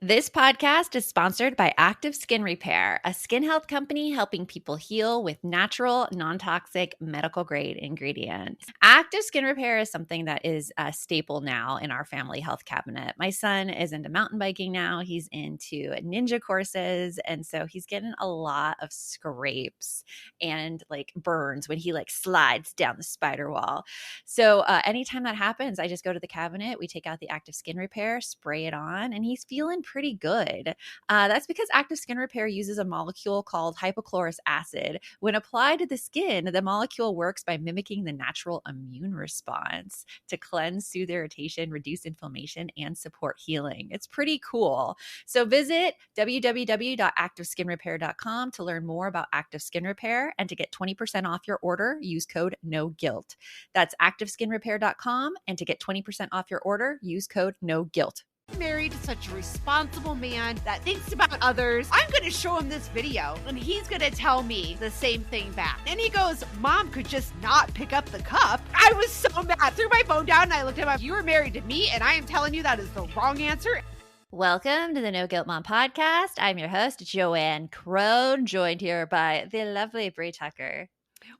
This podcast is sponsored by Active Skin Repair, a skin health company helping people heal with natural, non-toxic, medical-grade ingredients. Active Skin Repair is something that is a staple now in our family health cabinet. My son is into mountain biking now. He's into ninja courses, and so he's getting a lot of scrapes and like burns when he like slides down the spider wall. So anytime that happens, I just go to the cabinet, we take out the Active Skin Repair, spray it on, and he's feeling pretty good. That's because Active Skin Repair uses a molecule called hypochlorous acid. When applied to the skin, the molecule works by mimicking the natural immune response to cleanse, soothe irritation, reduce inflammation, and support healing. It's pretty cool. So visit www.activeskinrepair.com to learn more about Active Skin Repair and to get 20% off your order, use code NOGUILT. That's activeskinrepair.com, and to get 20% off your order, use code NOGUILT. Married to such a responsible man that thinks about others. I'm going to show him this video and he's going to tell me the same thing back. And he goes, Mom could just not pick up the cup. I was so mad. I threw my phone down and I looked at him. You were married to me and I am telling you that is the wrong answer. Welcome to the No Guilt Mom podcast. I'm your host, JoAnn Crone, joined here by the lovely Brie Tucker.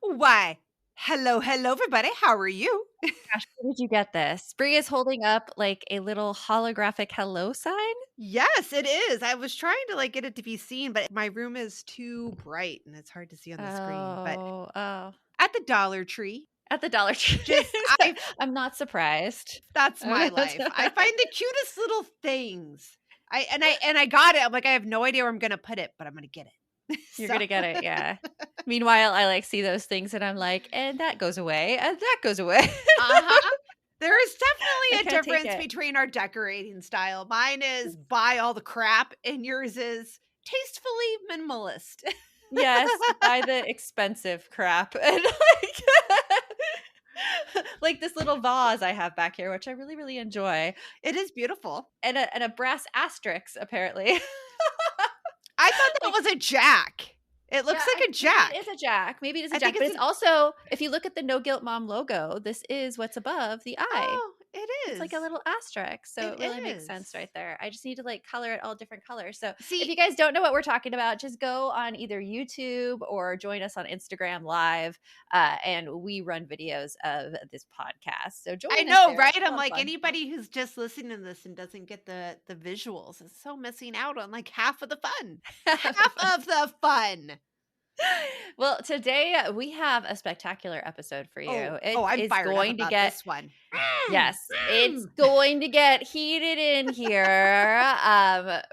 Why? Hello, everybody. How are you? Gosh, where did you get this? Brie is holding up like a little holographic hello sign. Yes, it is. I was trying to get it to be seen, but my room is too bright and it's hard to see on the screen. But at the Dollar Tree. At the Dollar Tree. I'm not surprised. That's my life. I find the cutest little things. I got it. I'm like, I have no idea where I'm going to put it, but I'm going to get it. You're going to get it, yeah. Meanwhile, I see those things and I'm like, and that goes away, and that goes away. There is definitely a difference between our decorating style. Mine is buy all the crap, and yours is tastefully minimalist. Yes, buy the expensive crap. And like this little vase I have back here, which I really, really enjoy. It is beautiful. And a brass asterisk, apparently. I thought that was a jack. It looks like a jack. It is a jack. Maybe it is a jack. But it's also, if you look at the No Guilt Mom logo, this is what's above the eye. Oh, it is. It's like a little asterisk. So it really makes sense right there. I just need to color it all different colors. So if you guys don't know what we're talking about, just go on either YouTube or join us on Instagram Live. And we run videos of this podcast. So join us. I know, there. right? I'm like, anybody who's just listening to this and doesn't get the visuals is so missing out on half of the fun. Half of the fun. Well, today we have a spectacular episode for you. I'm fired up about this one. Yes, it's going to get heated in here.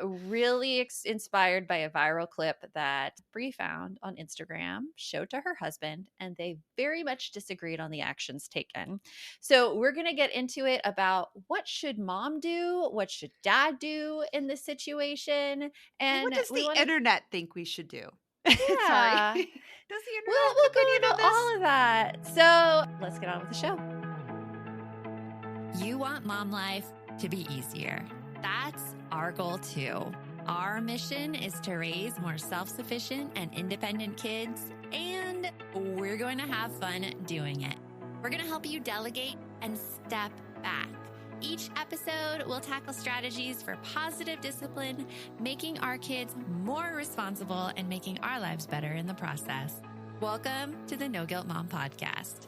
Really inspired by a viral clip that Brie found on Instagram, showed to her husband, and they very much disagreed on the actions taken. So we're going to get into it about what should mom do, what should dad do in this situation, and what does the internet think we should do? Yeah. Sorry. Does the internet we'll go into all of that. So let's get on with the show. You want mom life to be easier. That's our goal too. Our mission is to raise more self-sufficient and independent kids, and we're going to have fun doing it. We're going to help you delegate and step back. Each episode will tackle strategies for positive discipline, making our kids more responsible and making our lives better in the process. Welcome to the No Guilt Mom podcast.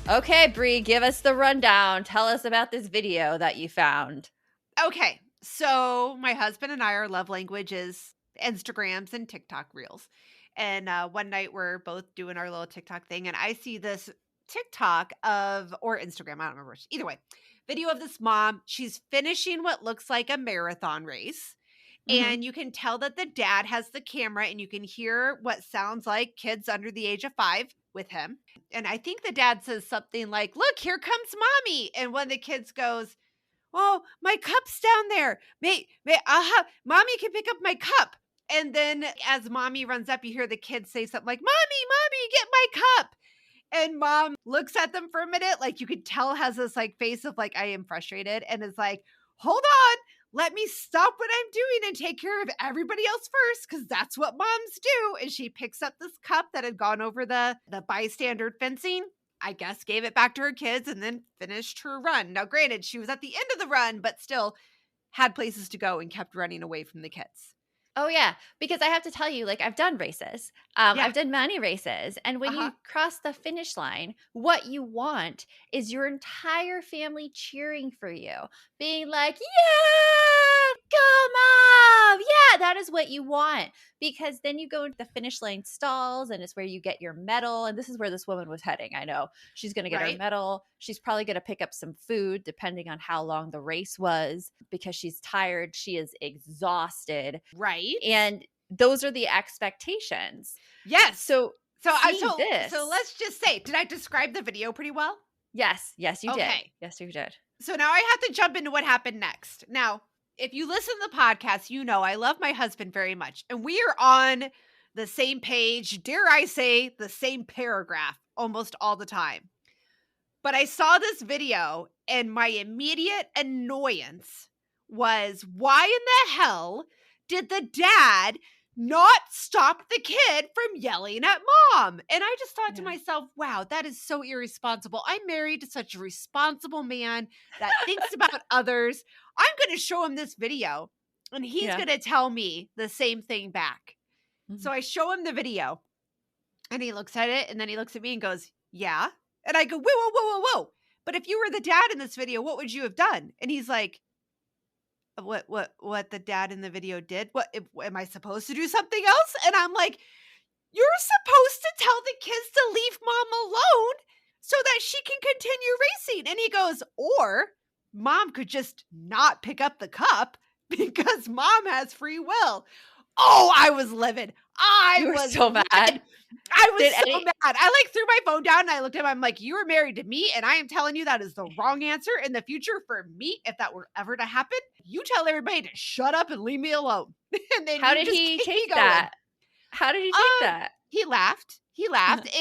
Okay, Brie, give us the rundown. Tell us about this video that you found. Okay, so my husband and I, our love language is Instagrams and TikTok reels. And one night we're both doing our little TikTok thing, and I see this TikTok or Instagram, I don't remember which. Either way, video of this mom. She's finishing what looks like a marathon race. Mm-hmm. And you can tell that the dad has the camera, and you can hear what sounds like kids under the age of 5 with him. And I think the dad says something like, "Look, here comes mommy." And one of the kids goes, "Oh, my cup's down there. Mommy can pick up my cup." And then as mommy runs up, you hear the kids say something like, Mommy, get my cup. And mom looks at them for a minute. You could tell has this face of I am frustrated, and is like, hold on, let me stop what I'm doing and take care of everybody else first, because that's what moms do. And she picks up this cup that had gone over the bystander fencing. I guess gave it back to her kids and then finished her run. Now, granted, she was at the end of the run, but still had places to go and kept running away from the kids. Oh, yeah, because I have to tell you, like, I've done races. Yeah. I've done many races, and when you cross the finish line, what you want is your entire family cheering for you, being like, "Yeah, go mom! Yeah," that is what you want, because then you go into the finish line stalls, and it's where you get your medal, and this is where this woman was heading, I know. She's gonna get her Right. medal. She's probably gonna pick up some food, depending on how long the race was, because she's tired. She is exhausted. Right. And those are the expectations. Yes. So this. So let's just say, did I describe the video pretty well? Yes, you did. Okay. Yes, you did. So now I have to jump into what happened next. Now, if you listen to the podcast, you know I love my husband very much. And we are on the same page, dare I say, the same paragraph almost all the time. But I saw this video and my immediate annoyance was, why in the hell did the dad not stop the kid from yelling at mom? And I just thought to myself, wow, that is so irresponsible. I'm married to such a responsible man that thinks about others. I'm going to show him this video and he's going to tell me the same thing back. So I show him the video and he looks at it and then he looks at me and goes, yeah. And I go, whoa. But if you were the dad in this video, what would you have done? And he's like, what the dad in the video did? Am I supposed to do something else? And I'm like, you're supposed to tell the kids to leave mom alone so that she can continue racing. And he goes, or mom could just not pick up the cup because mom has free will. Oh, I was livid. I was so mad. I was so mad. I threw my phone down and I looked at him. I'm like, you were married to me and I am telling you that is the wrong answer in the future for me. If that were ever to happen, you tell everybody to shut up and leave me alone. And then how did he take that? How did he take that? He laughed.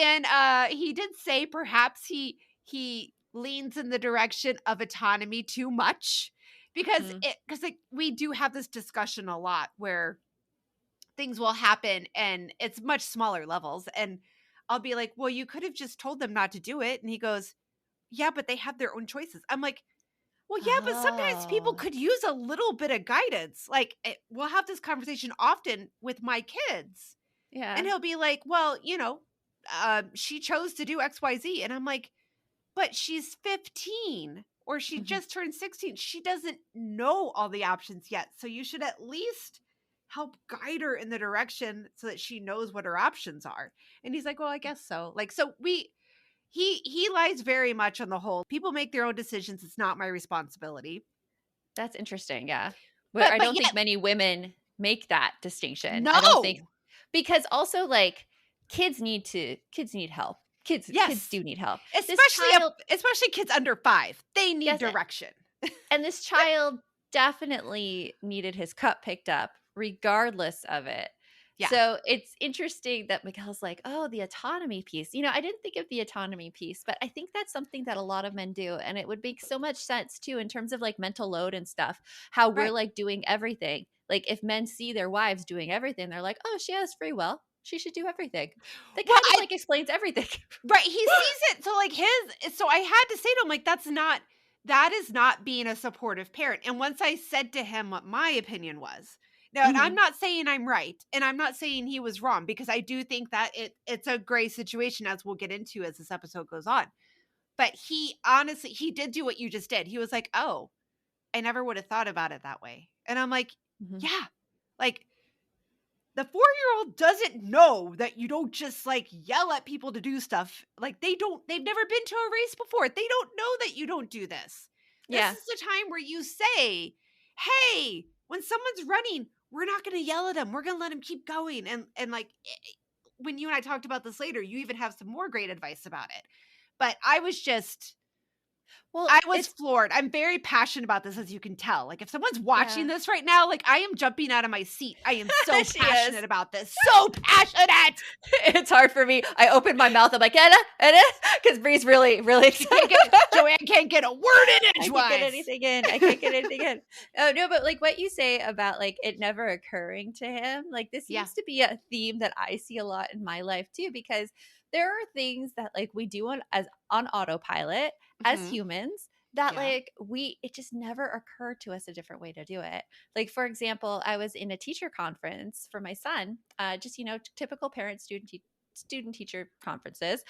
And he did say perhaps he leans in the direction of autonomy too much because we do have this discussion a lot where things will happen and it's much smaller levels. And I'll be like, well, you could have just told them not to do it. And he goes, yeah, but they have their own choices. I'm like, well, yeah, but sometimes people could use a little bit of guidance. Like we'll have this conversation often with my kids. Yeah. And he'll be like, well, she chose to do X, Y, Z. And I'm like, but she's 15 or she just turned 16. She doesn't know all the options yet. So you should at least help guide her in the direction so that she knows what her options are. And he's like, well, I guess so. He lies very much on the whole. People make their own decisions. It's not my responsibility. That's interesting. Yeah. But I don't think many women make that distinction. No. I don't think, because also like kids need help. Kids do need help. Especially kids under 5. They need direction. And this child definitely needed his cup picked up regardless of it. Yeah. So it's interesting that Miguel's like, oh, the autonomy piece. I didn't think of the autonomy piece, but I think that's something that a lot of men do. And it would make so much sense too, in terms of like mental load and stuff, how we're like doing everything. Like if men see their wives doing everything, they're like, oh, she has free will. She should do everything. That kind of like explains everything. Right. He sees it. So I had to say to him, like, that is not being a supportive parent. And once I said to him what my opinion was, now, and I'm not saying I'm right, and I'm not saying he was wrong, because I do think that it's a gray situation, as we'll get into as this episode goes on. But he did do what you just did. He was like, oh, I never would have thought about it that way. And I'm like, yeah, like the 4-year-old doesn't know that you don't just like yell at people to do stuff. Like they've never been to a race before. They don't know that you don't do this. This is the time where you say, hey, when someone's running, we're not going to yell at them. We're going to let them keep going. And like, when you and I talked about this later, you even have some more great advice about it. But I was floored. I'm very passionate about this, as you can tell. Like if someone's watching this right now, like I am jumping out of my seat. I am so passionate about this. So passionate. It's hard for me. I open my mouth. I'm like, Anna, because Brie's really, really excited. JoAnn can't get a word in edgewise. I can't get anything in. Oh no, but like what you say about like it never occurring to him, like this seems to be a theme that I see a lot in my life too, because there are things that like we do on autopilot as Mhm. humans that Yeah. like it just never occurred to us a different way to do it. Like, for example, I was in a teacher conference for my son, just, typical parent student teacher conferences.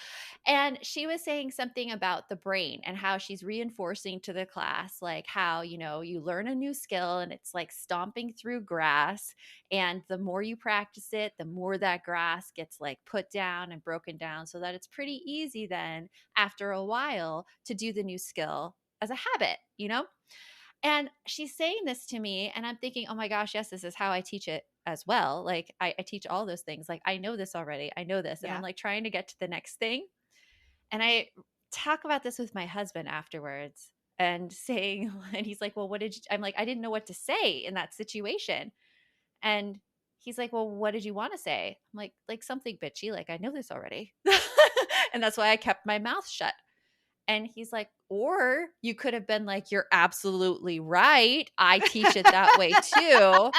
And she was saying something about the brain and how she's reinforcing to the class, like how, you learn a new skill and it's like stomping through grass. And the more you practice it, the more that grass gets like put down and broken down so that it's pretty easy then after a while to do the new skill as a habit. And she's saying this to me, and I'm thinking, oh my gosh, yes, this is how I teach it as well. Like, I teach all those things. Like, I know this already. I know this. And Yeah. I'm like trying to get to the next thing. And I talk about this with my husband afterwards and saying, and he's like, well, I'm like, I didn't know what to say in that situation. And he's like, well, what did you want to say? I'm like something bitchy. Like, I know this already. And that's why I kept my mouth shut. And he's like, or you could have been like, you're absolutely right. I teach it that way too.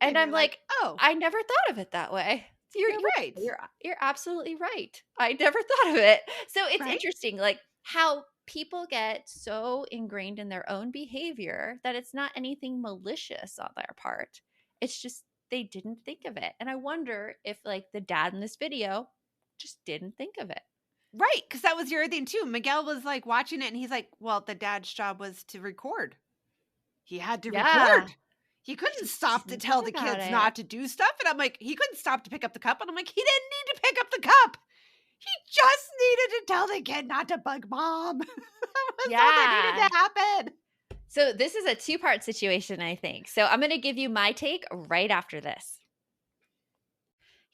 And I'm you're like, oh, I never thought of it that way. You're right. You're absolutely right. I never thought of it. So it's Right? interesting, like how people get so ingrained in their own behavior that it's not anything malicious on their part. It's just they didn't think of it. And I wonder if like the dad in this video just didn't think of it. Right, because that was your thing too. Miguel was like watching it and he's like, well, the dad's job was to record. He had to Yeah. record. He couldn't Just stop to didn't tell think the about kids it. not to do stuff. And I'm like, he couldn't stop to pick up the cup. And I'm like, he didn't need to pick up the cup. He just needed to tell the kid not to bug mom. That's all that needed to happen. So this is a two-part situation, I think. So I'm going to give you my take right after this.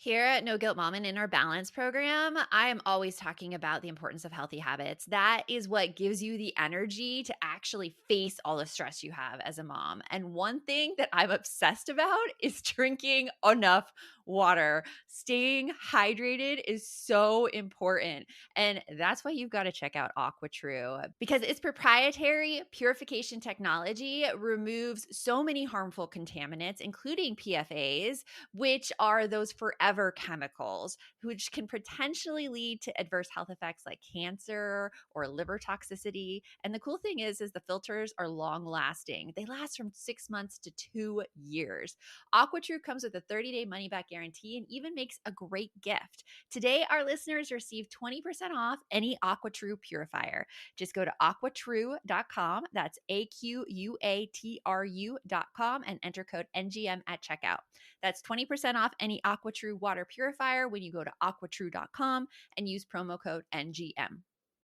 Here at No Guilt Mom and in our balance program, I am always talking about the importance of healthy habits. That is what gives you the energy to actually face all the stress you have as a mom. And one thing that I'm obsessed about is drinking enough water. Staying hydrated is so important. And that's why you've got to check out AquaTrue, because its proprietary purification technology removes so many harmful contaminants, including PFAs, which are those forever chemicals, which can potentially lead to adverse health effects like cancer or liver toxicity. And the cool thing is the filters are long lasting. They last from 6 months to 2 years. AquaTrue comes with a 30-day money-back guarantee and even makes a great gift. Today, our listeners receive 20% off any AquaTrue purifier. Just go to aquatrue.com. That's AQUATRU.com and enter code NGM at checkout. That's 20% off any AquaTrue water purifier when you go to aquatrue.com and use promo code NGM.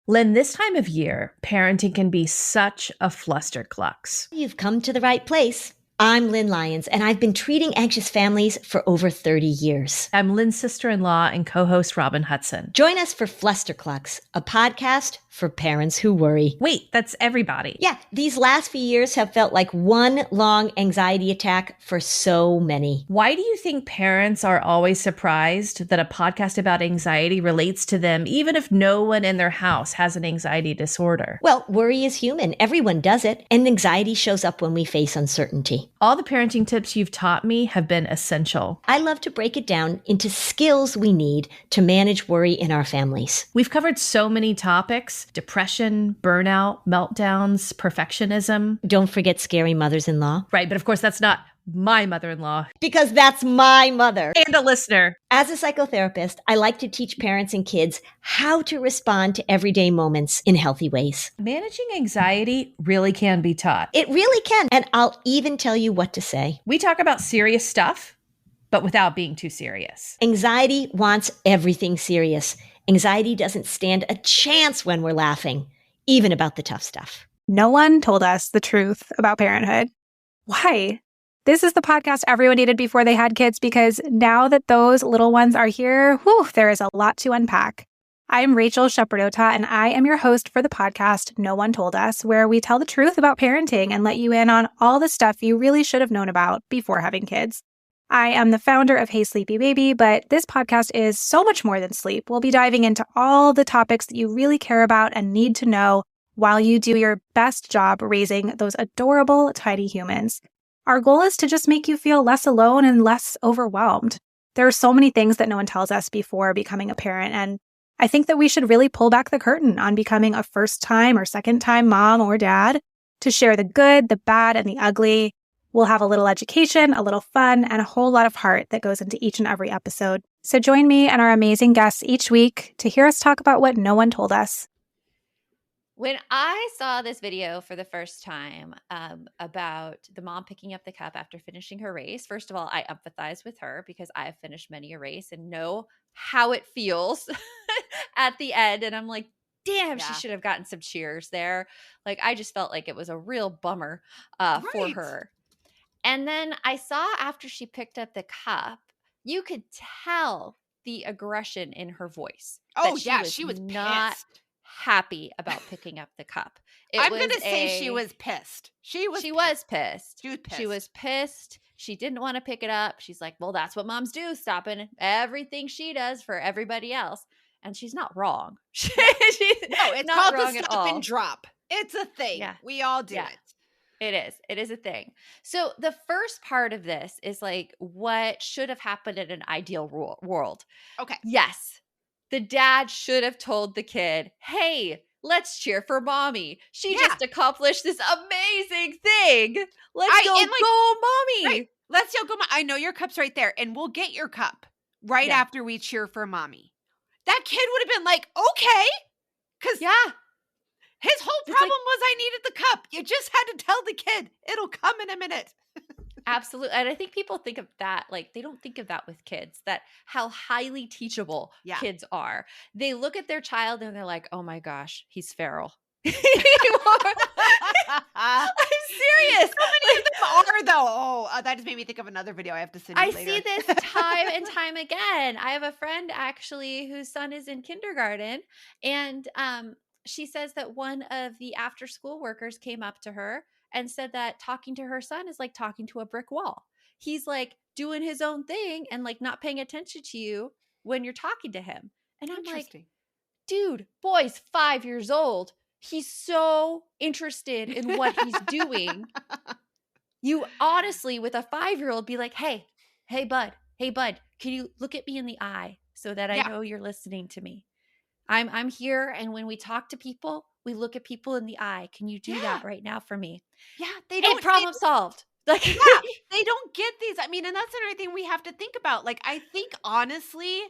Lynn, this time of year, parenting can be such a flusterclux. You've come to the right place. I'm Lynn Lyons, and I've been treating anxious families for over 30 years. I'm Lynn's sister-in-law and co-host Robin Hudson. Join us for Flusterclux, a podcast for parents who worry. Wait, that's everybody. Yeah, these last few years have felt like one long anxiety attack for so many. Why do you think parents are always surprised that a podcast about anxiety relates to them, even if no one in their house has an anxiety disorder? Well, worry is human. Everyone does it, and anxiety shows up when we face uncertainty. All the parenting tips you've taught me have been essential. I love to break it down into skills we need to manage worry in our families. We've covered so many topics: depression, burnout, meltdowns, perfectionism. Don't forget scary mothers-in-law. Right, but of course that's not my mother-in-law. Because that's my mother. And a listener. As a psychotherapist, I like to teach parents and kids how to respond to everyday moments in healthy ways. Managing anxiety really can be taught. It really can. And I'll even tell you what to say. We talk about serious stuff, but without being too serious. Anxiety wants everything serious. Anxiety doesn't stand a chance when we're laughing, even about the tough stuff. No one told us the truth about parenthood. Why? This is the podcast everyone needed before they had kids, because now that those little ones are here, there is a lot to unpack. I'm Rachel Shepardota, and I am your host for the podcast No One Told Us, where we tell the truth about parenting and let you in on all the stuff you really should have known about before having kids. I am the founder of Hey Sleepy Baby, but this podcast is so much more than sleep. We'll be diving into all the topics that you really care about and need to know while you do your best job raising those adorable, tiny humans. Our goal is to just make you feel less alone and less overwhelmed. There are so many things that no one tells us before becoming a parent. And I think that we should really pull back the curtain on becoming a first-time or second-time mom or dad to share the good, the bad, and the ugly. We'll have a little education, a little fun, and a whole lot of heart that goes into each and every episode. So join me and our amazing guests each week to hear us talk about what no one told us. When I saw this video for the first time about the mom picking up the cup after finishing her race, first of all, I empathize with her because I have finished many a race and know how it feels at the end. And I'm like, damn, she Yeah. should have gotten some cheers there. Like, I just felt like it was a real bummer for Right. her. And then I saw after she picked up the cup, you could tell the aggression in her voice. Oh, that yeah, she was not pissed. happy about picking up the cup. I'm going to say she was pissed. She was pissed. She was pissed. She didn't want to pick it up. She's like, well, that's what moms do, stopping everything she does for everybody else. And she's not wrong. She's it's not called wrong the at stop all. and drop. It's a thing. Yeah. We all do it. It is. It is a thing. So the first part of this is like what should have happened in an ideal world. Okay. Yes. The dad should have told the kid, hey, let's cheer for mommy. She just accomplished this amazing thing. Let's go, mommy. Right. Let's go, mommy. I know your cup's right there, and we'll get your cup right after we cheer for mommy. That kid would have been like, okay. Because his whole problem was I needed the cup. You just had to tell the kid. It'll come in a minute. Absolutely. And I think people think of that, like they don't think of that with kids, that how highly teachable kids are. They look at their child and they're like, oh my gosh, he's feral. I'm serious. So many of them are though. Oh, that just made me think of another video I have to send you later. I see this time and time again. I have a friend actually whose son is in kindergarten, and she says that one of the after school workers came up to her and said that talking to her son is like talking to a brick wall. He's like doing his own thing and like not paying attention to you when you're talking to him. And I'm like, dude, boy's 5 years old. He's so interested in what he's doing. You honestly, with a 5-year-old, be like, hey, bud, can you look at me in the eye so that I know you're listening to me? I'm here, and when we talk to people, we look at people in the eye. Can you do that right now for me? Yeah, they don't. Problem solved. Like, they don't get these. I mean, and that's another thing we have to think about. Like, I think honestly,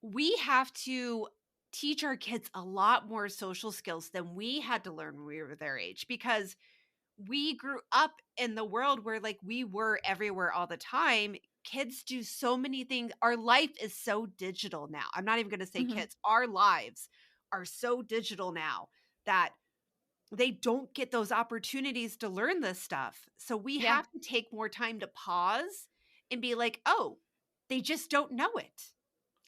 we have to teach our kids a lot more social skills than we had to learn when we were their age, because we grew up in the world where like we were everywhere all the time. Kids do so many things. Our life is so digital now. I'm not even going to say kids. Our lives are so digital now that they don't get those opportunities to learn this stuff. So we have to take more time to pause and be like, oh, they just don't know it.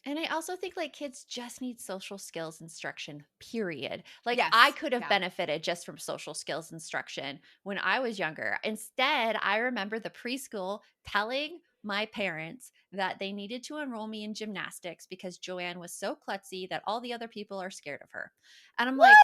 And I also think like kids just need social skills instruction, period. Like I could have benefited just from social skills instruction when I was younger. Instead, I remember the preschool telling my parents that they needed to enroll me in gymnastics because JoAnn was so klutzy that all the other people are scared of her. And I'm like,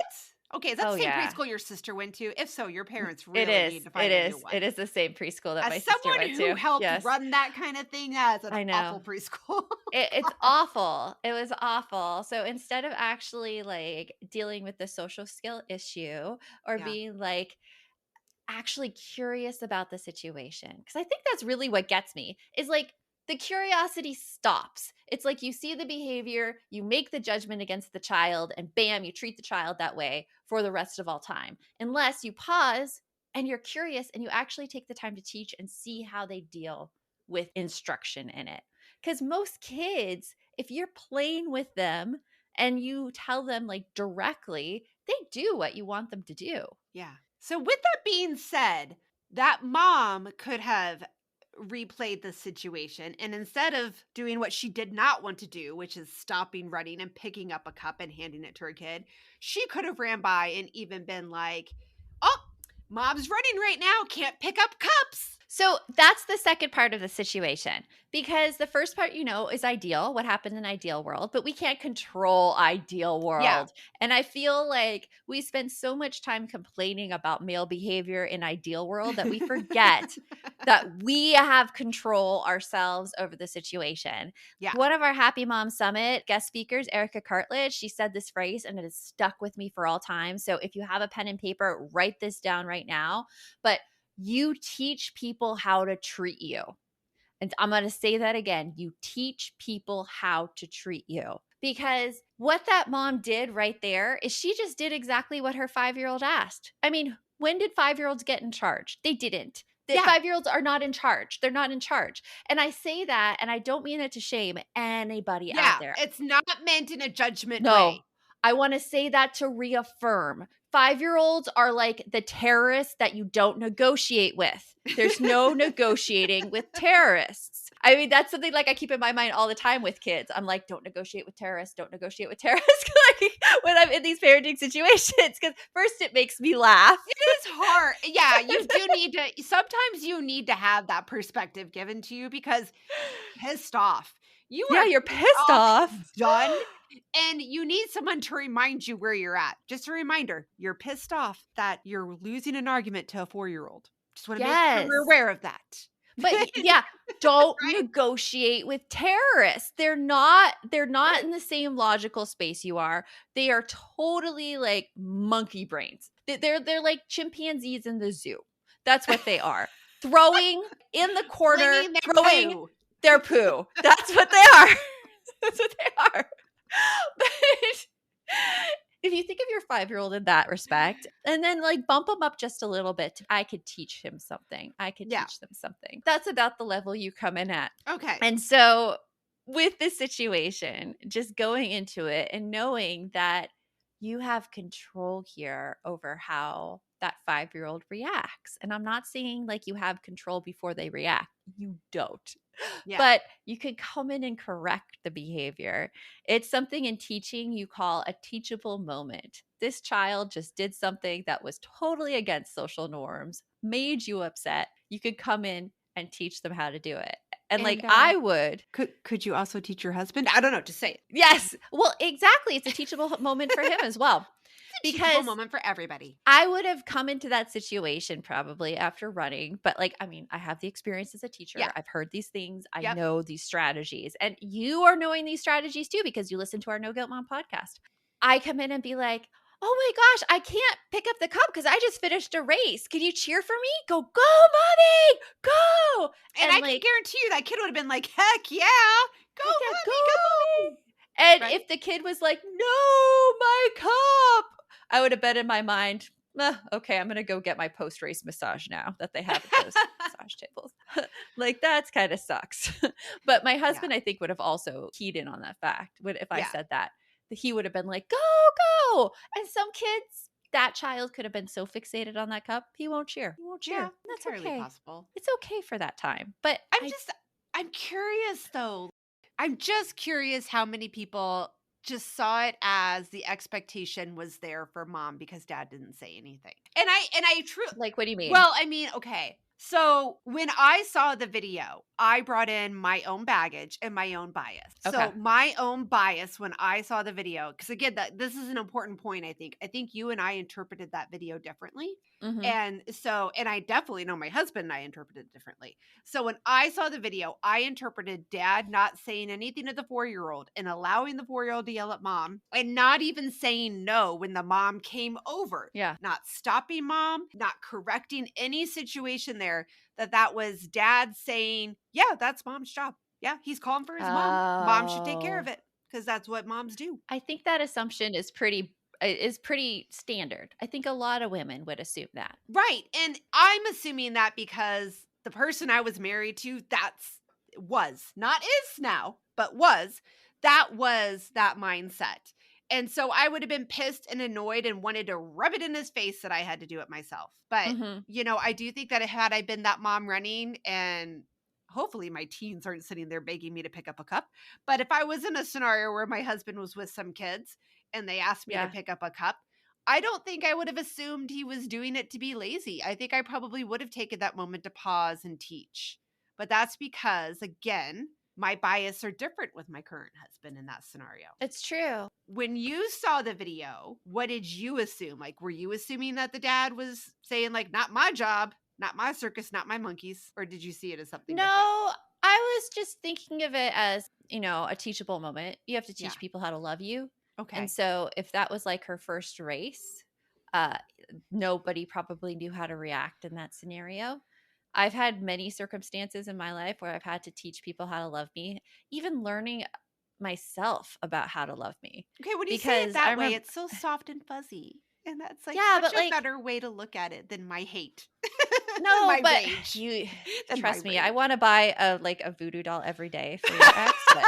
okay, is that the same preschool your sister went to? If so, your parents really need to find a new one. It is the same preschool that my sister someone went to. who helped run that kind of thing, that's an awful preschool. It's awful. It was awful. So instead of actually like dealing with the social skill issue or being like actually curious about the situation, because I think that's really what gets me is like the curiosity stops. It's like you see the behavior, you make the judgment against the child, and bam, you treat the child that way for the rest of all time. Unless you pause and you're curious and you actually take the time to teach and see how they deal with instruction in it. Because most kids, if you're playing with them and you tell them like directly, they do what you want them to do. Yeah. So with that being said, that mom could have replayed the situation, and instead of doing what she did not want to do, which is stopping running and picking up a cup and handing it to her kid, she could have ran by and even been like, oh, mom's running right now, can't pick up cups. So that's the second part of the situation, because the first part, is ideal, what happens in ideal world, but we can't control ideal world. And I feel like we spend so much time complaining about male behavior in ideal world that we forget that we have control ourselves over the situation. Yeah. One of our Happy Mom Summit guest speakers, Erica Cartledge, she said this phrase and it has stuck with me for all time. So if you have a pen and paper, write this down right now. But you teach people how to treat you. And I'm going to say that again. You teach people how to treat you. Because what that mom did right there is she just did exactly what her 5-year-old asked. I mean, when did 5-year-olds get in charge? They didn't. The 5-year-olds are not in charge. They're not in charge. And I say that, and I don't mean it to shame anybody out there. It's not meant in a judgment No. way. I want to say that to reaffirm. 5-year-olds are like the terrorists that you don't negotiate with. There's no negotiating with terrorists. I mean, that's something like I keep in my mind all the time with kids. I'm like, don't negotiate with terrorists. Don't negotiate with terrorists. Like when I'm in these parenting situations, because first it makes me laugh. It is hard. Yeah, you do need to, sometimes you need to have that perspective given to you because pissed off. You're pissed off. Done. And you need someone to remind you where you're at. Just a reminder, you're pissed off that you're losing an argument to a 4-year-old. Just want to make sure we're aware of that. But don't negotiate with terrorists. They're not in the same logical space you are. They are totally like monkey brains. They're like chimpanzees in the zoo. That's what they are. Throwing in the corner, throwing their poo. That's what they are. That's what they are. But if you think of your 5-year-old in that respect, and then like bump them up just a little bit, I could teach him something. I could teach them something. That's about the level you come in at. Okay. And so with this situation, just going into it and knowing that you have control here over how that 5-year-old reacts. And I'm not saying like you have control before they react. You don't. But you can come in and correct the behavior. It's something in teaching you call a teachable moment. This child just did something that was totally against social norms, made you upset. You could come in and teach them how to do it. And like I would. Could you also teach your husband? I don't know. Just say it. Yes. Well, exactly. It's a teachable moment for him as well. Because moment for everybody. I would have come into that situation probably after running, but like, I mean, I have the experience as a teacher. I've heard these things. I know these strategies, and you are knowing these strategies too, because you listen to our No Guilt Mom podcast. I come in and be like, oh my gosh, I can't pick up the cup because I just finished a race. Can you cheer for me? Go, mommy, go. And I can guarantee you that kid would have been like, heck yeah, go, mommy, go. And if the kid was like, no, my cup, I would have been in my mind, okay, I'm going to go get my post-race massage now that they have those massage tables. Like, that's kind of sucks. But my husband, I think, would have also keyed in on that fact. If I said that, he would have been like, go. And some kids, that child could have been so fixated on that cup, he won't cheer. He won't cheer. Yeah, that's entirely possible. It's okay for that time. But I'm curious, though. I'm just curious how many people just saw it as the expectation was there for mom because dad didn't say anything. And I truly, like, what do you mean? Well, I mean, okay. So when I saw the video, I brought in my own baggage and my own bias. Okay. So my own bias when I saw the video, because again, this is an important point, I think. I think you and I interpreted that video differently. Mm-hmm. And I definitely know my husband and I interpreted it differently. So when I saw the video, I interpreted dad not saying anything to the 4-year-old and allowing the 4-year-old to yell at mom and not even saying no when the mom came over. Yeah. Not stopping mom, not correcting any situation there, that was dad saying, yeah, that's mom's job. Yeah, he's calling for his mom. Mom should take care of it because that's what moms do. I think that assumption is pretty standard. I think a lot of women would assume that. Right. And I'm assuming that because the person I was married to, not is now, but was that mindset. And so I would have been pissed and annoyed and wanted to rub it in his face that I had to do it myself. But, I do think that had I been that mom running, and hopefully my teens aren't sitting there begging me to pick up a cup. But if I was in a scenario where my husband was with some kids and they asked me to pick up a cup, I don't think I would have assumed he was doing it to be lazy. I think I probably would have taken that moment to pause and teach. But that's because, again, my bias are different with my current husband in that scenario. It's true. When you saw the video, what did you assume? Like, were you assuming that the dad was saying, like, not my job, not my circus, not my monkeys? Or did you see it as something different? No, I was just thinking of it as, a teachable moment. You have to teach Yeah. people how to love you. Okay. And so if that was like her first race, nobody probably knew how to react in that scenario. I've had many circumstances in my life where I've had to teach people how to love me, even learning myself about how to love me. Okay, when you say it Because that I way, remember- it's so soft and fuzzy. And that's like Yeah, such but, a better way to look at it than my hate. No, my but rage. you Than trust my me, I rage. want to buy a voodoo doll every day for your ex, but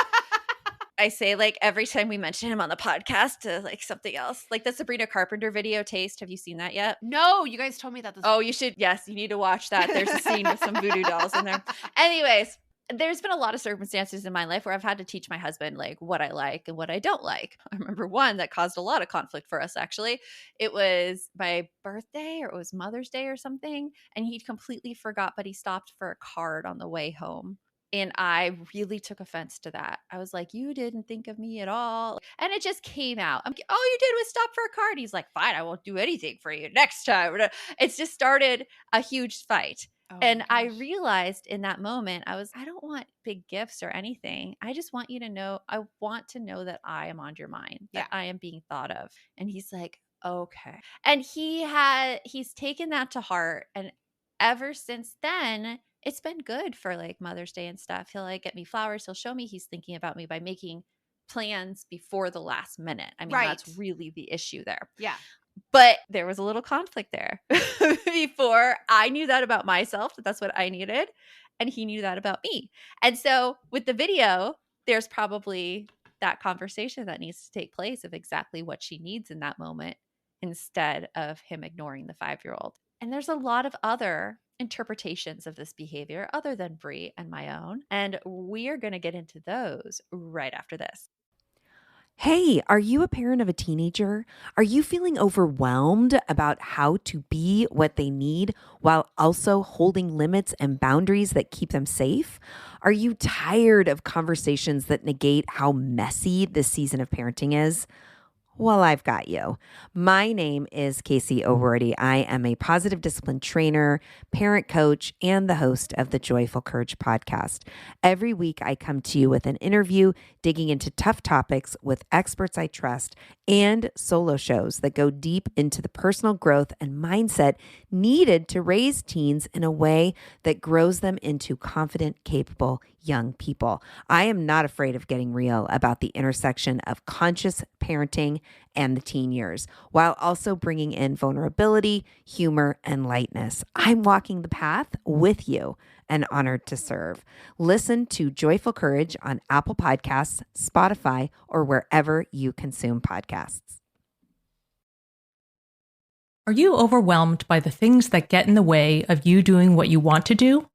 I say, like, every time we mention him on the podcast, like something else, like the Sabrina Carpenter video Taste. Have you seen that yet? No, you guys told me that this Oh, you should. Yes, you need to watch that. There's a scene with some voodoo dolls in there. Anyways, there's been a lot of circumstances in my life where I've had to teach my husband like what I like and what I don't like. I remember one that caused a lot of conflict for us, actually. It was my birthday or it was Mother's Day or something. And he completely forgot, but he stopped for a card on the way home. And I really took offense to that. I was like, you didn't think of me at all. And it just came out. I'm like, all you did was stop for a card. He's like, fine, I won't do anything for you next time. It's just started a huge fight. Oh, And I gosh. realized in that moment, I don't want big gifts or anything. I just want you to know, I want to know that I am on your mind, that I am being thought of. And he's like, okay. And he's taken that to heart. And ever since then, it's been good for like Mother's Day and stuff. He'll like get me flowers. He'll show me he's thinking about me by making plans before the last minute. I mean, that's Right. really the issue there. Yeah. But there was a little conflict there before I knew that about myself, that that's what I needed. And he knew that about me. And so with the video, there's probably that conversation that needs to take place of exactly what she needs in that moment instead of him ignoring the 5-year-old. And there's a lot of other interpretations of this behavior other than Brie and my own. And we are going to get into those right after this. Hey, are you a parent of a teenager? Are you feeling overwhelmed about how to be what they need while also holding limits and boundaries that keep them safe? Are you tired of conversations that negate how messy this season of parenting is? Well, I've got you. My name is Casey O'Rourke. I am a positive discipline trainer, parent coach, and the host of the Joyful Courage podcast. Every week, I come to you with an interview digging into tough topics with experts I trust and solo shows that go deep into the personal growth and mindset needed to raise teens in a way that grows them into confident, capable young people. I am not afraid of getting real about the intersection of conscious parenting and the teen years, while also bringing in vulnerability, humor, and lightness. I'm walking the path with you and honored to serve. Listen to Joyful Courage on Apple Podcasts, Spotify, or wherever you consume podcasts. Are you overwhelmed by the things that get in the way of you doing what you want to do?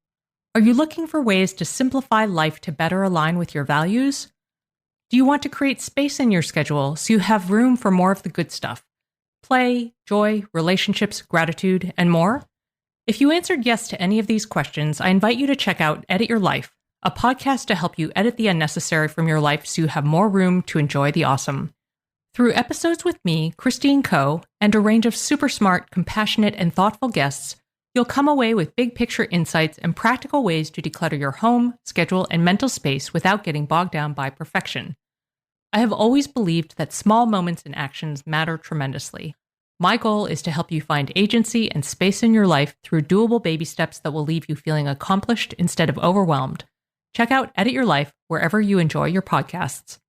Are you looking for ways to simplify life to better align with your values? Do you want to create space in your schedule so you have room for more of the good stuff? Play, joy, relationships, gratitude, and more? If you answered yes to any of these questions, I invite you to check out Edit Your Life, a podcast to help you edit the unnecessary from your life so you have more room to enjoy the awesome. Through episodes with me, Christine Coe, and a range of super smart, compassionate, and thoughtful guests, you'll come away with big picture insights and practical ways to declutter your home, schedule, and mental space without getting bogged down by perfection. I have always believed that small moments and actions matter tremendously. My goal is to help you find agency and space in your life through doable baby steps that will leave you feeling accomplished instead of overwhelmed. Check out Edit Your Life wherever you enjoy your podcasts.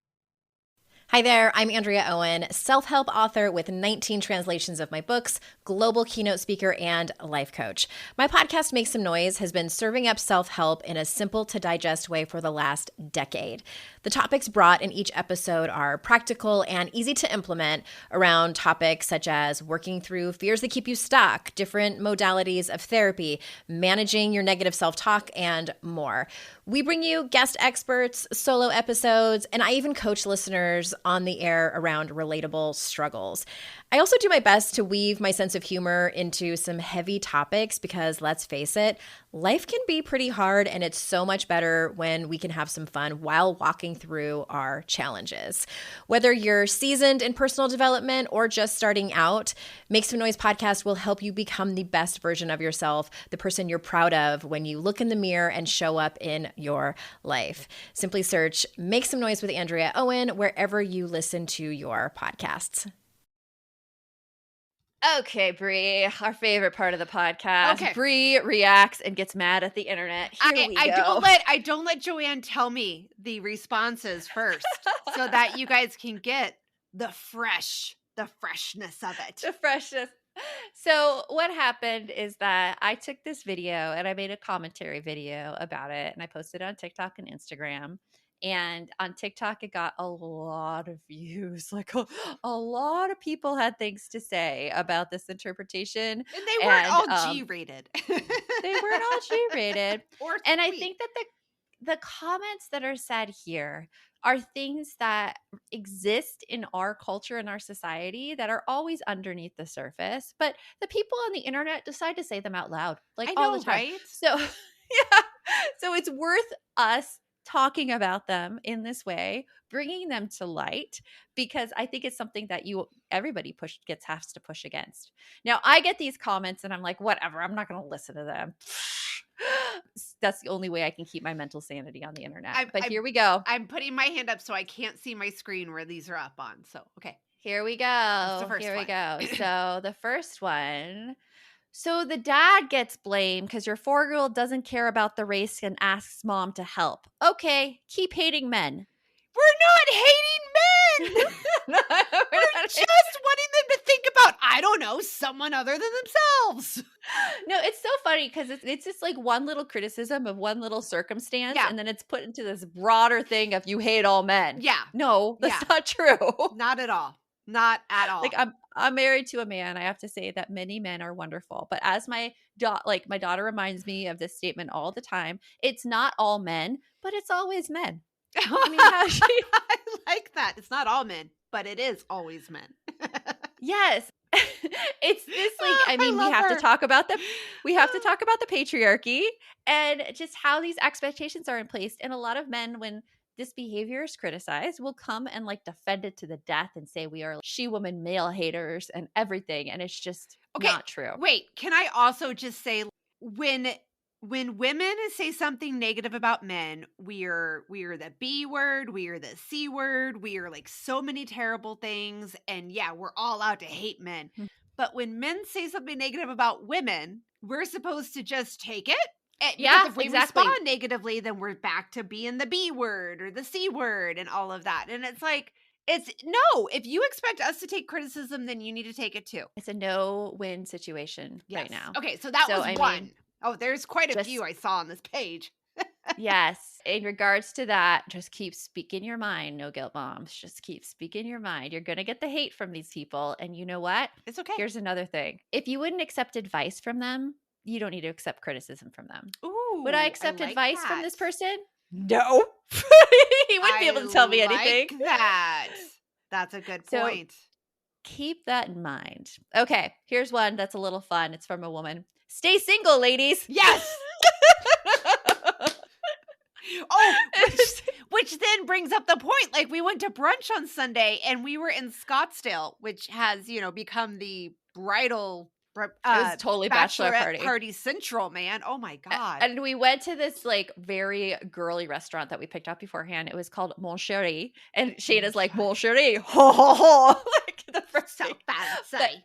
Hi there, I'm Andrea Owen, self-help author with 19 translations of my books, global keynote speaker, and life coach. My podcast, Make Some Noise, has been serving up self-help in a simple-to-digest way for the last decade. The topics brought in each episode are practical and easy to implement around topics such as working through fears that keep you stuck, different modalities of therapy, managing your negative self-talk, and more. We bring you guest experts, solo episodes, and I even coach listeners on the air around relatable struggles. I also do my best to weave my sense of humor into some heavy topics because, let's face it, life can be pretty hard, and it's so much better when we can have some fun while walking through our challenges. Whether you're seasoned in personal development or just starting out, Make Some Noise podcast will help you become the best version of yourself, the person you're proud of when you look in the mirror and show up in your life. Simply search Make Some Noise with Andrea Owen wherever you listen to your podcasts. Okay, Brie, our favorite part of the podcast. Okay. Brie reacts and gets mad at the internet. Here we go. I don't let JoAnn tell me the responses first so that you guys can get the freshness of it. The freshness. So what happened is that I took this video and I made a commentary video about it, and I posted it on TikTok and Instagram. And on TikTok, it got a lot of views. Like a lot of people had things to say about this interpretation. And they weren't all G-rated. They weren't all G-rated. Or and I sweet. think that the comments that are said here are things that exist in our culture and our society that are always underneath the surface, but the people on the internet decide to say them out loud, like all the time. Right? So yeah, so it's worth us talking about them in this way, bringing them to light, because I think it's something that everybody has to push against. Now, I get these comments and I'm like, whatever, I'm not going to listen to them. That's the only way I can keep my mental sanity on the internet. Here we go. I'm putting my hand up so I can't see my screen where these are up on. So, okay. Here we go. Here we go. So the first one. So the dad gets blamed because your 4-year-old doesn't care about the race and asks mom to help. Okay, keep hating men. We're not hating men. We're just wanting them to think about, I don't know, someone other than themselves. No, it's so funny because it's just like one little criticism of one little circumstance, and then it's put into this broader thing of you hate all men. Yeah. No, that's not true. Not at all. Not at all. Like I'm married to a man. I have to say that many men are wonderful. But as my daughter reminds me of this statement all the time, it's not all men, but it's always men. I mean, I like that. It's not all men, but it is always men. Yes. It's this like, we have to talk about the patriarchy and just how these expectations are in place. And a lot of men, when this behavior is criticized, will come and like defend it to the death and say we are she-woman male haters and everything. And it's just not true. Wait, can I also just say when women say something negative about men, we are the B word, we are the C word, we are like so many terrible things. And yeah, we're all out to hate men. Mm-hmm. But when men say something negative about women, we're supposed to just take it. Because if we respond negatively, then we're back to being the B word or the C word and all of that. And it's like, if you expect us to take criticism, then you need to take it too. It's a no-win situation right now. Okay, so that was one. There's quite a few I saw on this page. Yes. In regards to that, just keep speaking your mind, no guilt moms. Just keep speaking your mind. You're going to get the hate from these people. And you know what? It's okay. Here's another thing. If you wouldn't accept advice from them, you don't need to accept criticism from them. Ooh, would I accept advice from this person? No. He wouldn't be able to tell me anything. That's a good point. Keep that in mind. Okay, here's one that's a little fun. It's from a woman. Stay single, ladies. Yes. Which then brings up the point. Like, we went to brunch on Sunday and we were in Scottsdale, which has, become the bridal it was totally bachelorette party central, man. Oh my God. And we went to this like very girly restaurant that we picked out beforehand. It was called Mon Chéri. And Shayna's like, Mon Chéri. Ho, ho, ho. Like the first so fancy.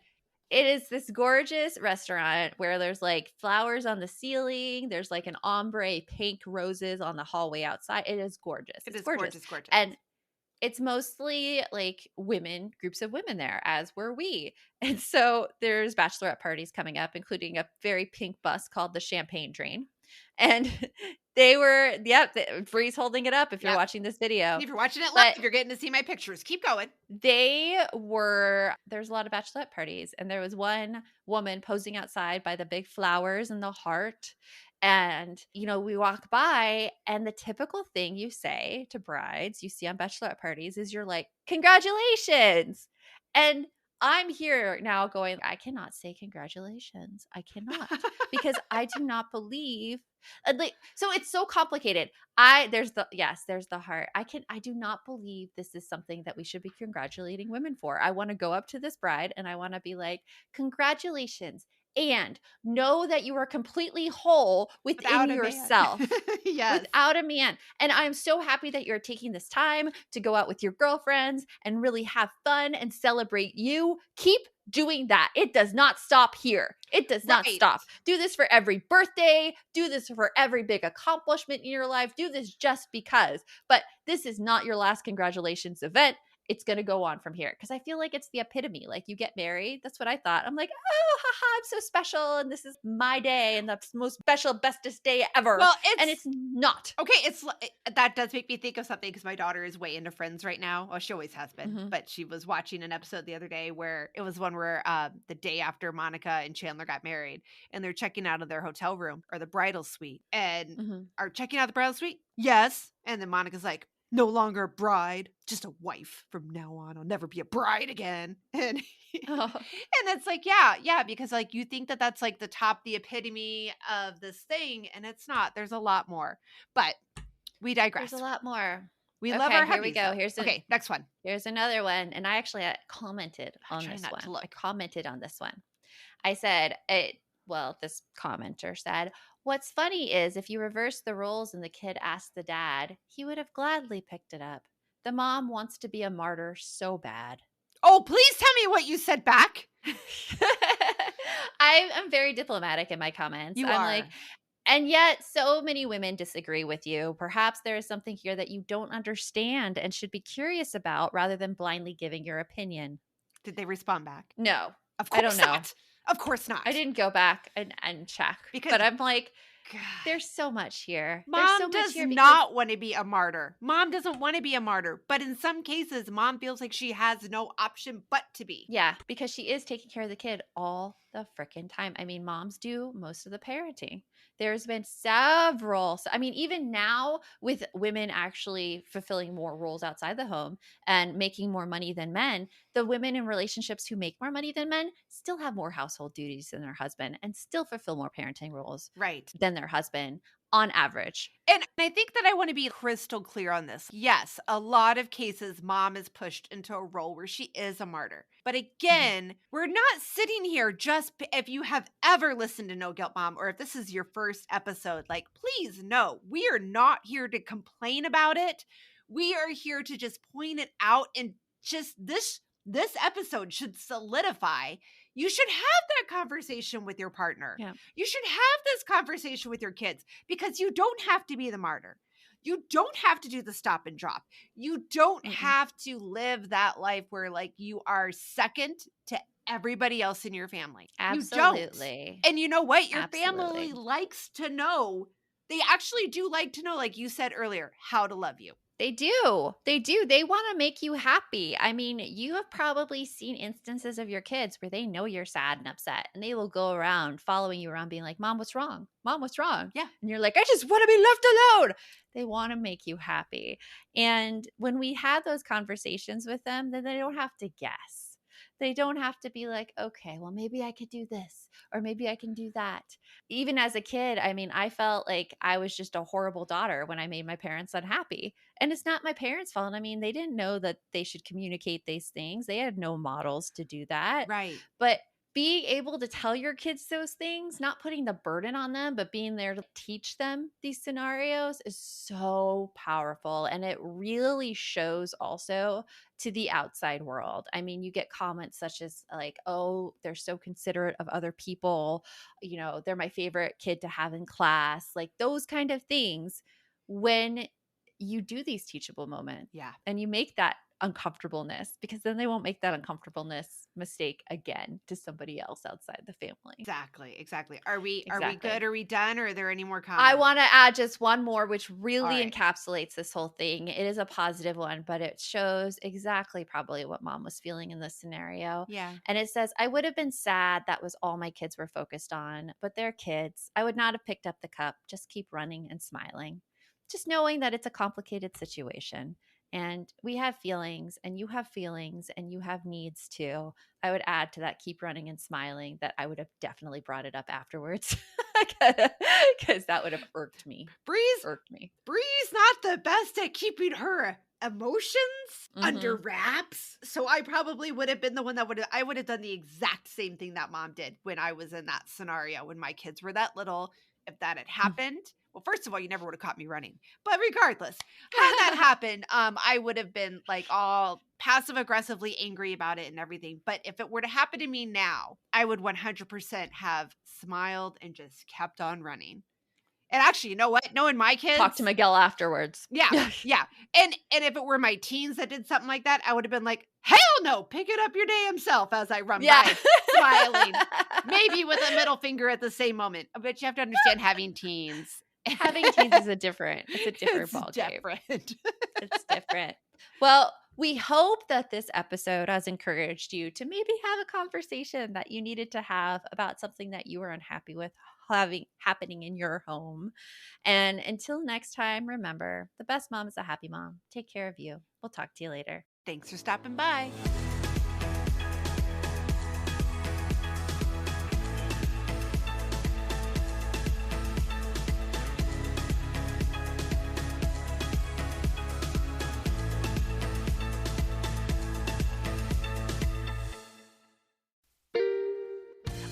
It is this gorgeous restaurant where there's like flowers on the ceiling. There's like an ombre pink roses on the hallway outside. It is gorgeous. It's gorgeous. And it's mostly like groups of women there, as were we. And so there's bachelorette parties coming up, including a very pink bus called the Champagne Train. And they were, Bree's holding it up if you're watching this video. If you're watching it live, you're getting to see my pictures. Keep going. There's a lot of bachelorette parties. And there was one woman posing outside by the big flowers and the heart. And, we walk by, and the typical thing you say to brides you see on bachelorette parties is you're like, congratulations. And I'm here now going, I cannot say congratulations. I cannot, because I do not believe. So it's so complicated. There's the heart. I do not believe this is something that we should be congratulating women for. I want to go up to this bride and I want to be like, congratulations. And know that you are completely whole within yourself. Yes. Without a man. And I'm so happy that you're taking this time to go out with your girlfriends and really have fun and celebrate you. Keep doing that. It does not stop here. It does not stop. Do this for every birthday. Do this for every big accomplishment in your life. Do this just because. But this is not your last congratulations event. It's going to go on from here. Because I feel like it's the epitome. Like, you get married. That's what I thought. I'm like, oh, haha, I'm so special. And this is my day. And the most special, bestest day ever. Well, and it's not. Okay, that does make me think of something, because my daughter is way into Friends right now. Well, she always has been. Mhm. But she was watching an episode the other day where it was one where the day after Monica and Chandler got married, and they're checking out of their hotel room or the bridal suite, and Mhm. are checking out the bridal suite? Yes. And then Monica's like, no longer a bride, just a wife from now on. I'll never be a bride again. And Oh. and it's like, yeah, because like you think that that's like the epitome of this thing, and it's not. There's a lot more. But we digress. There's a lot more. We love our here we hubbies, go. though. Okay, next one. Here's another one. And I actually commented on try this not one. to look. I commented on this one. I said, this commenter said, what's funny is if you reverse the roles and the kid asked the dad, he would have gladly picked it up. The mom wants to be a martyr so bad. Oh, please tell me what you said back. I'm very diplomatic in my comments. You I'm are. like, and yet so many women disagree with you. Perhaps there is something here that you don't understand and should be curious about rather than blindly giving your opinion. Did they respond back? No. Of course I don't know. not. Of course not. I didn't go back and check. But I'm like, God. There's so much here. Mom does not want to be a martyr. Mom doesn't want to be a martyr. But in some cases, mom feels like she has no option but to be. Yeah, because she is taking care of the kid all the freaking time. I mean, moms do most of the parenting. There's been several. I mean, even now with women actually fulfilling more roles outside the home and making more money than men, the women in relationships who make more money than men still have more household duties than their husband and still fulfill more parenting roles than their husband on average. And I think that I want to be crystal clear on this. Yes, a lot of cases, mom is pushed into a role where she is a martyr. But again, we're not sitting here just if you have ever listened to No Guilt Mom, or if this is your first episode, like, please know, we are not here to complain about it. We are here to just point it out, and just this episode should solidify. You should have that conversation with your partner. Yeah. You should have this conversation with your kids, because you don't have to be the martyr. You don't have to do the stop and drop. You don't have to live that life where like you are second to everybody else in your family. Absolutely. You don't. And you know what? Your family likes to know. They actually do like to know, like you said earlier, how to love you. They do. They do. They want to make you happy. I mean, you have probably seen instances of your kids where they know you're sad and upset, and they will go around following you around being like, Mom, what's wrong? Mom, what's wrong? Yeah. And you're like, I just want to be left alone. They want to make you happy. And when we have those conversations with them, then they don't have to guess. They don't have to be like, okay, well, maybe I could do this or maybe I can do that. Even as a kid, I mean, I felt like I was just a horrible daughter when I made my parents unhappy. And it's not my parents' fault. I mean, they didn't know that they should communicate these things. They had no models to do that. Right. But being able to tell your kids those things, not putting the burden on them, but being there to teach them these scenarios is so powerful. And it really shows also to the outside world. I mean, you get comments such as like, oh, they're so considerate of other people. You know, they're my favorite kid to have in class. Like those kind of things when you do these teachable moments. Yeah. And you make that uncomfortableness, because then they won't make that uncomfortableness mistake again to somebody else outside the family. Exactly. Are we Exactly. good? Are we done? Or are there any more comments? I want to add just one more, which really All right. encapsulates this whole thing. It is a positive one, but it shows exactly probably what mom was feeling in this scenario. Yeah. And it says, I would have been sad that was all my kids were focused on, but they're kids. I would not have picked up the cup. Just keep running and smiling. Just knowing that it's a complicated situation. And we have feelings, and you have feelings, and you have needs too. I would add to that, keep running and smiling, that I would have definitely brought it up afterwards, because that would have irked me. Brie's not the best at keeping her emotions under wraps. So I probably would have been the one that I would have done the exact same thing that mom did when I was in that scenario when my kids were that little. If that had happened, well, first of all, you never would have caught me running. But regardless, had that happened, I would have been like all passive aggressively angry about it and everything. But if it were to happen to me now, I would 100% have smiled and just kept on running. And actually, you know what? Knowing my kids, talk to Miguel afterwards. Yeah. And if it were my teens that did something like that, I would have been like, hell no, pick it up your damn self as I run by, smiling, maybe with a middle finger at the same moment. But you have to understand, having teens is a different ballgame. It's different. Well, we hope that this episode has encouraged you to maybe have a conversation that you needed to have about something that you were unhappy with happening in your home. And until next time, remember, the best mom is a happy mom. Take care of you. We'll talk to you later. Thanks for stopping by.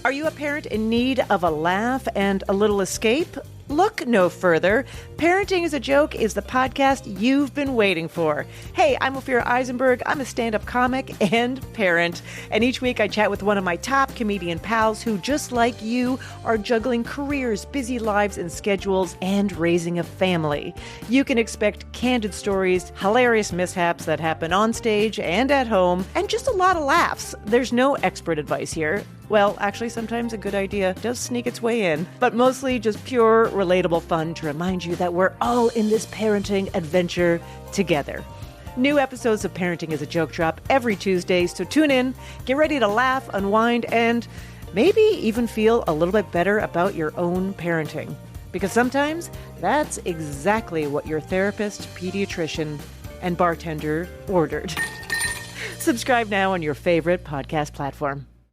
Are you a parent in need of a laugh and a little escape? Look no further. Parenting is a Joke is the podcast you've been waiting for. Hey, I'm Ophira Eisenberg. I'm a stand-up comic and parent. And each week I chat with one of my top comedian pals who, just like you, are juggling careers, busy lives and schedules, and raising a family. You can expect candid stories, hilarious mishaps that happen on stage and at home, and just a lot of laughs. There's no expert advice here. Well, actually, sometimes a good idea does sneak its way in, but mostly just pure, relatable fun to remind you that we're all in this parenting adventure together. New episodes of Parenting is a Joke drop every Tuesday, so tune in, get ready to laugh, unwind, and maybe even feel a little bit better about your own parenting. Because sometimes that's exactly what your therapist, pediatrician, and bartender ordered. Subscribe now on your favorite podcast platform.